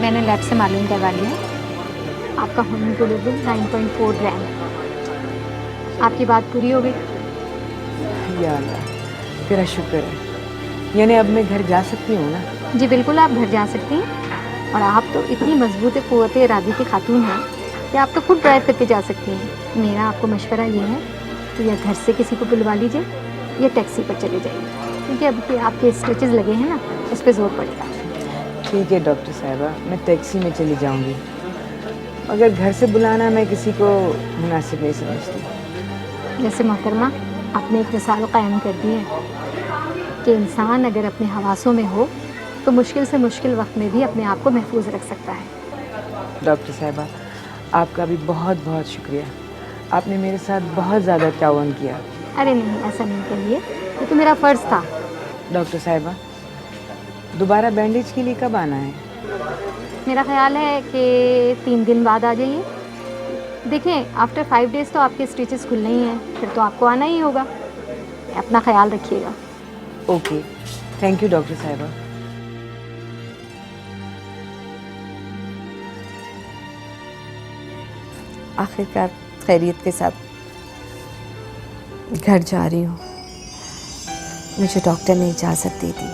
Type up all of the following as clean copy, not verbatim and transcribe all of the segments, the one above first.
मैंने लैब से मालूम करवा लिया है, आपका हीमोग्लोबिन 9.4 ग्राम है। आपकी बात पूरी हो गई। या अल्लाह, तेरा शुक्र है। यानी अब मैं घर जा सकती हूँ ना? जी बिल्कुल, आप घर जा सकती हैं। और आप तो इतनी मजबूत क़ुव्वत इरादी की खातून हैं कि आप तो खुद ड्राइव करके जा सकती हैं। मेरा आपको मशवरा ये है कि या घर से किसी को बुलवा लीजिए या टैक्सी पर चले जाइए, क्योंकि अब आपके स्टिचेस लगे हैं ना, उस पर जोर पड़ेगा। ठीक है डॉक्टर साहिबा, मैं टैक्सी में चली जाऊंगी, मगर घर से बुलाना मैं किसी को मुनासिब नहीं समझती। जैसे मोहतरमा, आपने एक मिसाल कायम कर दी है कि इंसान अगर अपने हवासों में हो तो मुश्किल से मुश्किल वक्त में भी अपने आप को महफूज रख सकता है। डॉक्टर साहिबा, आपका भी बहुत बहुत शुक्रिया। आपने मेरे साथ बहुत ज़्यादा ताउन किया। अरे नहीं, ऐसा नहीं कहिए, ये तो मेरा फ़र्ज़ था। डॉक्टर साहिबा, दोबारा बैंडेज के लिए कब आना है? मेरा ख्याल है कि 3 दिन बाद आ जाइए। देखें, आफ्टर 5 डेज़ तो आपके स्टिचेस खुलने ही हैं, फिर तो आपको आना ही होगा। अपना ख्याल रखिएगा। ओके, थैंक यू डॉक्टर साहिबा। आखिरकार खैरियत के साथ घर जा रही हूँ। मुझे डॉक्टर ने इजाज़त दे दी।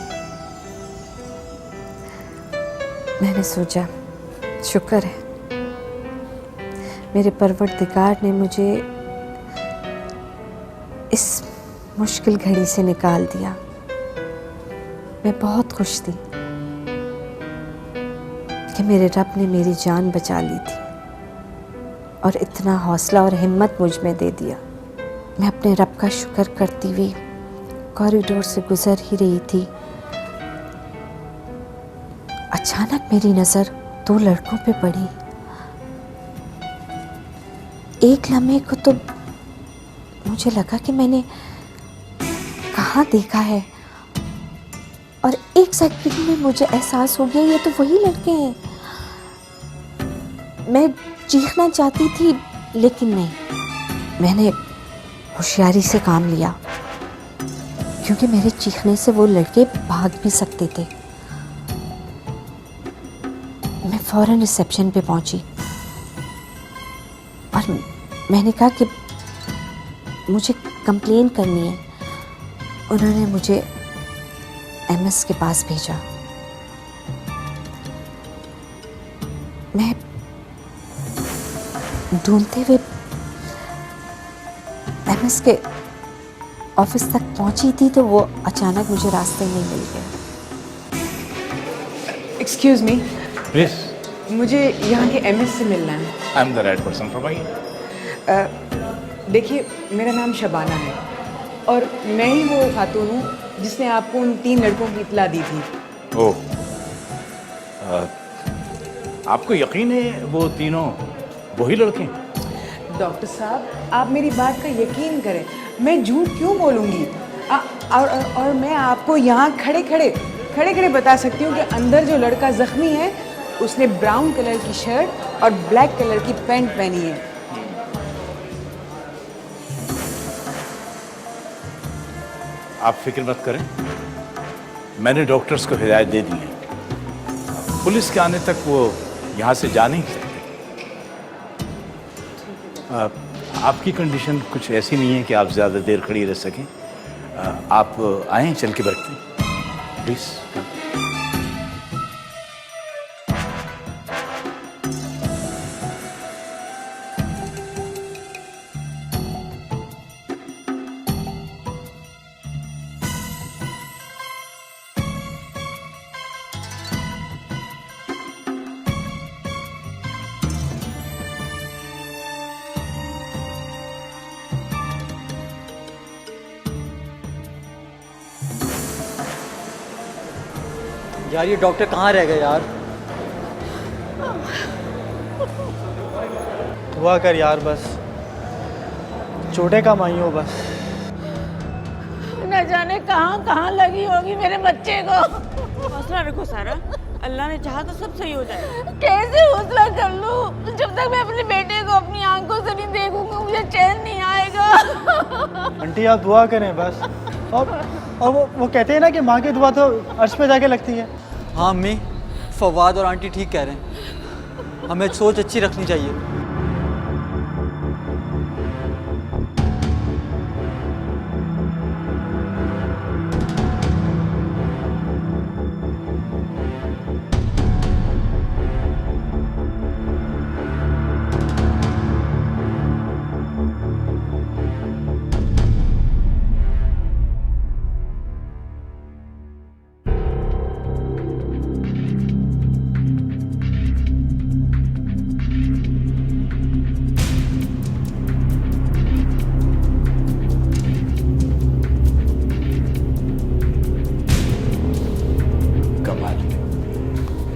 मैंने सोचा शुक्र है मेरे परवरदिगार ने मुझे इस मुश्किल घड़ी से निकाल दिया। मैं बहुत खुश थी कि मेरे रब ने मेरी जान बचा ली थी और इतना हौसला और हिम्मत मुझ में दे दिया। मैं अपने रब का शुक्र करती हुई कॉरिडोर से गुजर ही रही थी, अचानक मेरी नज़र 2 लड़कों पे पड़ी। एक लम्हे को तो मुझे लगा कि मैंने कहाँ देखा है, और एक सेकंड में मुझे एहसास हो गया ये तो वही लड़के हैं। मैं चीखना चाहती थी लेकिन नहीं, मैंने होशियारी से काम लिया, क्योंकि मेरे चीखने से वो लड़के भाग भी सकते थे। मैं फ़ौरन रिसेप्शन पे पहुंची और मैंने कहा कि मुझे कंप्लेन करनी है। उन्होंने मुझे एमएस के पास भेजा। मैं ढूंढते हुए एमएस के ऑफिस तक पहुंची थी तो वो अचानक मुझे रास्ते में मिल गया। एक्सक्यूज़ मी, प्लीज, मुझे यहाँ के एमएस से मिलना है। I am the right person for my. देखिए, मेरा नाम शबाना है और मैं ही वो खातून हूँ जिसने आपको उन 3 लड़कों की इत्तला दी थी। ओह, आपको यकीन है वो तीनों वही लड़के हैं? डॉक्टर साहब, आप मेरी बात का यकीन करें, मैं झूठ क्यों बोलूँगी? और मैं आपको यहाँ खड़े खड़े बता सकती हूँ कि अंदर जो लड़का ज़ख्मी है उसने ब्राउन कलर की शर्ट और ब्लैक कलर की पैंट पहनी है। आप फिक्र मत करें, मैंने डॉक्टर्स को हिदायत दे दी है। पुलिस के आने तक वो यहाँ से जा नहीं सकते। आपकी कंडीशन कुछ ऐसी नहीं है कि आप ज़्यादा देर खड़ी रह सकें। आप आएँ, चल के बैठते हैं प्लीज़। यार ये डॉक्टर कहाँ रह गए यार? दुआ कर यार, बस चोटें कम आई हो बस। न जाने कहाँ कहाँ लगी होगी मेरे बच्चे को। हौसला रखो सारा, अल्लाह ने चाहा तो सब सही हो जाएगा। कैसे हौसला कर लूं? जब तक मैं अपने बेटे को अपनी आंखों से नहीं देखूंगा मुझे चैन नहीं आएगा। आंटी आप दुआ करें बस। और वो कहते हैं ना कि माँ की दुआ तो अर्श पे जाके लगती है। हाँ अम्मी, फवाद और आंटी ठीक कह रहे हैं, हमें सोच अच्छी रखनी चाहिए।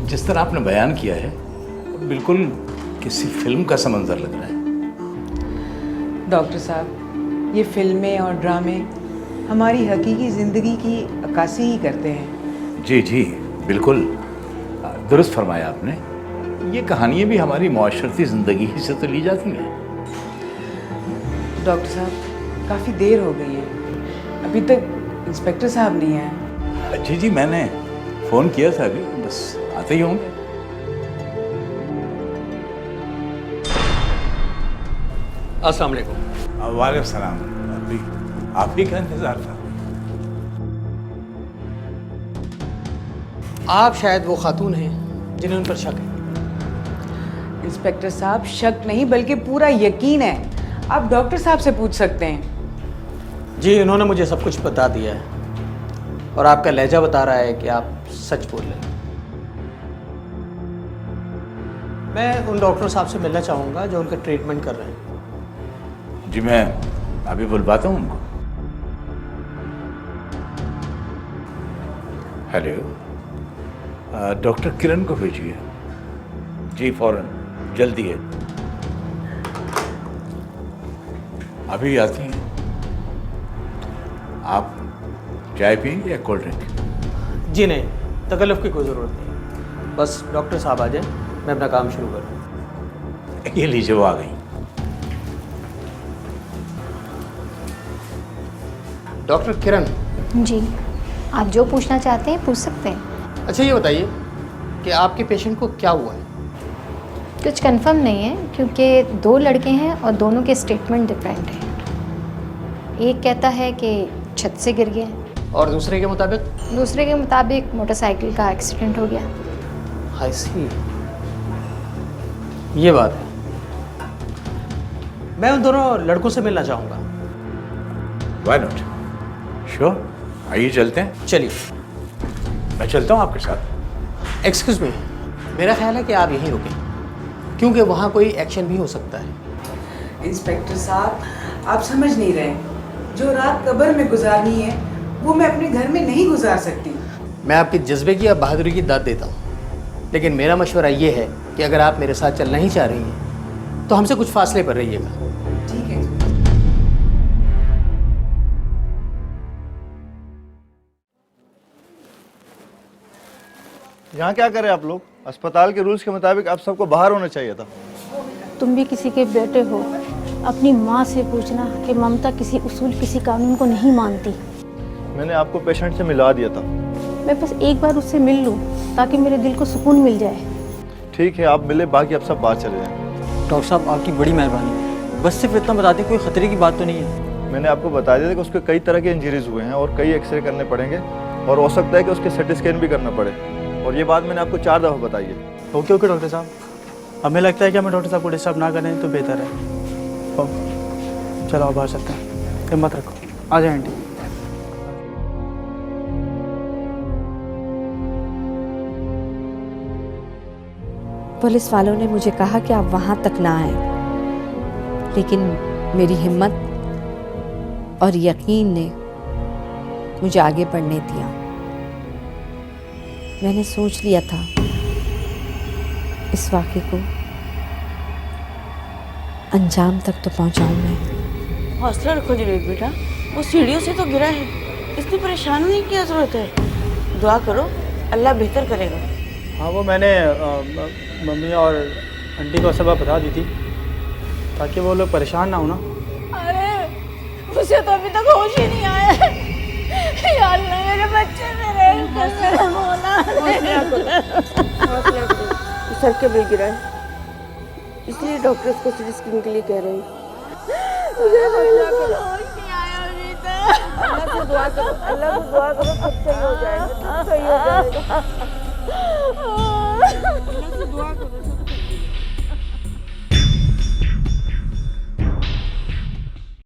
जिस तरह आपने बयान किया है बिल्कुल किसी फिल्म का समंदर लग रहा है। डॉक्टर साहब, ये फिल्में और ड्रामे हमारी हकीकी ज़िंदगी की अक्कासी ही करते हैं। जी जी बिल्कुल दुरुस्त फरमाया आपने। ये कहानियाँ भी हमारी माशरती ज़िंदगी ही से तो ली जाती हैं। डॉक्टर साहब, काफ़ी देर हो गई है, अभी तक इंस्पेक्टर साहब नहीं आए। जी जी मैंने फ़ोन किया था अभी, बस आते ही होंगे। अस्सलाम वालेकुम। वालेकुम सलाम। अभी आप ही का इंतज़ार था। आप शायद वो खातून हैं जिन्हें उन पर शक है। इंस्पेक्टर साहब, शक नहीं बल्कि पूरा यकीन है। आप डॉक्टर साहब से पूछ सकते हैं। जी, उन्होंने मुझे सब कुछ बता दिया है और आपका लहजा बता रहा है कि आप सच बोल रहे हैं। मैं उन डॉक्टर साहब से मिलना चाहूँगा जो उनका ट्रीटमेंट कर रहे हैं। जी मैं अभी बुलवाता हूँ उनको। हेलो, डॉक्टर किरण को भेजिए। जी फौरन, जल्दी है। अभी आती हैं। आप चाय पिएंगे या कोल्ड ड्रिंक? जी नहीं, तकल्लुफ़ की कोई ज़रूरत नहीं, बस डॉक्टर साहब आ जाए, मैं अपना काम शुरू करूँ। ये लीजिए, वो आ गई। डॉक्टर किरण, जी, आप जो पूछना चाहते हैं पूछ सकते हैं। अच्छा ये बताइए कि आपके पेशेंट को क्या हुआ है? कुछ कंफर्म नहीं है क्योंकि 2 लड़के हैं और दोनों के स्टेटमेंट डिफरेंट हैं। एक कहता है कि छत से गिर गया, और दूसरे के मुताबिक? दूसरे के मुताबिक मोटरसाइकिल का एक्सीडेंट हो गया। आई सी, ये बात है। मैं उन दोनों लड़कों से मिलना चाहूँगा। Why not? Sure, आइए चलते हैं। चलिए। मैं चलता हूँ आपके साथ। एक्सक्यूज़ मी, मेरा ख्याल है कि आप यहीं रुकें, क्योंकि वहाँ कोई एक्शन भी हो सकता है। इंस्पेक्टर साहब, आप समझ नहीं रहे। जो रात कब्र में गुजारनी है वो मैं अपने घर में नहीं गुजार सकती। मैं आपके जज्बे की या बहादुरी की दाद देता हूँ, लेकिन मेरा मशवरा ये है कि अगर आप मेरे साथ चलना ही चाह रही हैं तो हमसे कुछ फासले पर रहिएगा। ठीक है। यहाँ क्या करें आप लोग? अस्पताल के रूल्स के मुताबिक आप सबको बाहर होना चाहिए था। तुम भी किसी के बेटे हो, अपनी माँ से पूछना कि ममता किसी उसूल किसी कानून को नहीं मानती। मैंने आपको पेशेंट से मिला दिया था। मैं बस एक बार उससे मिल लूँ ताकि मेरे दिल को सुकून मिल जाए। ठीक है, आप मिले, बाकी आप सब बाहर चले जाएं। डॉक्टर साहब आपकी बड़ी मेहरबानी, बस सिर्फ इतना बता दें कोई ख़तरे की बात तो नहीं है। मैंने आपको बता दिया था कि उसके कई तरह के इंजरीज हुए हैं और कई एक्सरे करने पड़ेंगे और हो सकता है कि उसके सीटी स्कैन भी करना पड़े, और ये बात मैंने आपको 4 दफ़ा बताई है। ओके ओके डॉक्टर साहब, हमें लगता है कि हमें डॉक्टर साहब को डिस्टर्ब ना करें तो बेहतर है। चलो आप बाहर सकते हैं, हिम्मत रखो, आ जाए आंटी। पुलिस वालों ने मुझे कहा कि आप वहाँ तक ना आए, लेकिन मेरी हिम्मत और यकीन ने मुझे आगे बढ़ने दिया। मैंने सोच लिया था इस वाक़े को अंजाम तक तो पहुँचाऊँ मैं। हौसला रखो जुनैद बेटा, वो सीढ़ियों से तो गिरा है, इतनी परेशान होने की क्या ज़रूरत है। दुआ करो, अल्लाह बेहतर करेगा। हाँ, वो मैंने मम्मी और आंटी को सबक बता दी थी ताकि वो लोग परेशान ना हो ना। अरे उसे तो अभी तक होश ही नहीं आया है। या अल्लाह, मेरे बच्चे मेरे सर के बल गिरा है, इसलिए डॉक्टर उसको सिटी स्कैन के लिए कह रहे हैं। अल्लाह से दुआ करो, अल्लाह से दुआ करो, सब सही हो जाएगा, सब सही हो जाएगा।